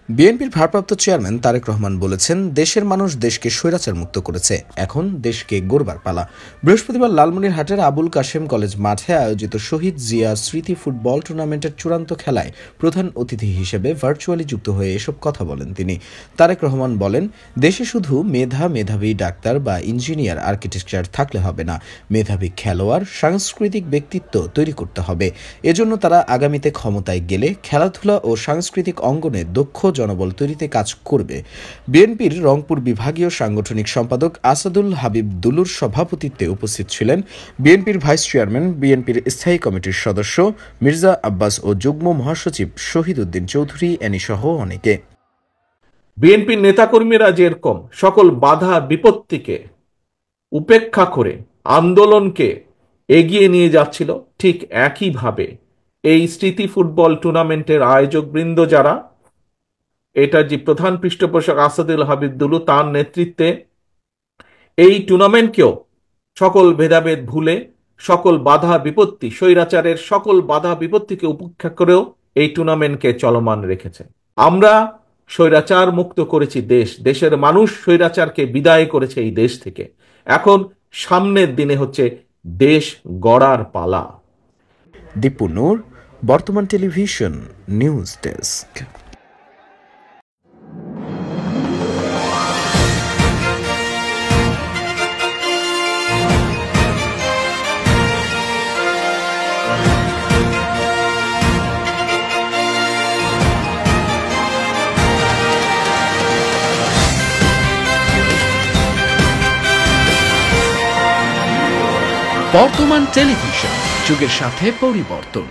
বিএনপির ভারপ্রাপ্ত চেয়ারম্যান তারেক রহমান বলেছেন, দেশের মানুষ দেশকে স্বৈরাচার মুক্ত করেছে, এখন দেশকে গড়বার পালা। বৃহস্পতিবার লালমনিরহাটের আবুল কাশেম কলেজ মাঠে আয়োজিত শহীদ জিয়া স্মৃতি ফুটবল টুর্নামেন্টের চূড়ান্ত খেলায় প্রধান অতিথি হিসেবে ভার্চুয়ালি যুক্ত হয়ে এসব কথা বলেন তিনি। তারেক রহমান বলেন, দেশে শুধু মেধাবী ডাক্তার বা ইঞ্জিনিয়ার আর্কিটেকচার থাকলে হবে না, মেধাবী খেলোয়াড় সাংস্কৃতিক ব্যক্তিত্ব তৈরি করতে হবে। এজন্য তারা আগামীতে ক্ষমতায় গেলে খেলাধুলা ও সাংস্কৃতিক অঙ্গনে দক্ষ জনবল তৈরিতে কাজ করবে। বিএনপির রংপুর বিভাগীয় সাংগঠনিক সম্পাদক আসাদুল হাবিব দুলুর সভাপতিত্বে উপস্থিত ছিলেন বিএনপির ভাইস চেয়ারম্যান, বিএনপির স্থায়ী কমিটির সদস্য মির্জা আব্বাস ও যুগ্ম মহাসচিব শহীদ উদ্দিন চৌধুরী সহ অনেকে। বিএনপির নেতাকর্মীরা যেরকম সকল বাধা বিপত্তিকে উপেক্ষা করে আন্দোলনকে এগিয়ে নিয়ে যাচ্ছিল, ঠিক একইভাবে এই স্মৃতি ফুটবল টুর্নামেন্টের আয়োজকবৃন্দ যারা, এটা যে প্রধান পৃষ্ঠপোষক আসাদুল হাবিব দুলু, তার নেতৃত্বে এই টুর্নামেন্টকেও সকল ভেদাভেদ ভুলে, সকল বাধা বিপত্তি, স্বৈরাচারের সকল বাধা বিপত্তিকে উপেক্ষা করেও এই টুর্নামেন্টকে চলমান রেখেছে। আমরা স্বৈরাচার মুক্ত করেছি দেশ, দেশের মানুষ স্বৈরাচারকে বিদায় করেছে এই দেশ থেকে। এখন সামনের দিনে হচ্ছে দেশ গড়ার পালা। দীপু নূর, বর্তমান টেলিভিশন নিউজ ডেস্ক। বর্তমান টেলিভিশন, যুগের সাথে পরিবর্তন।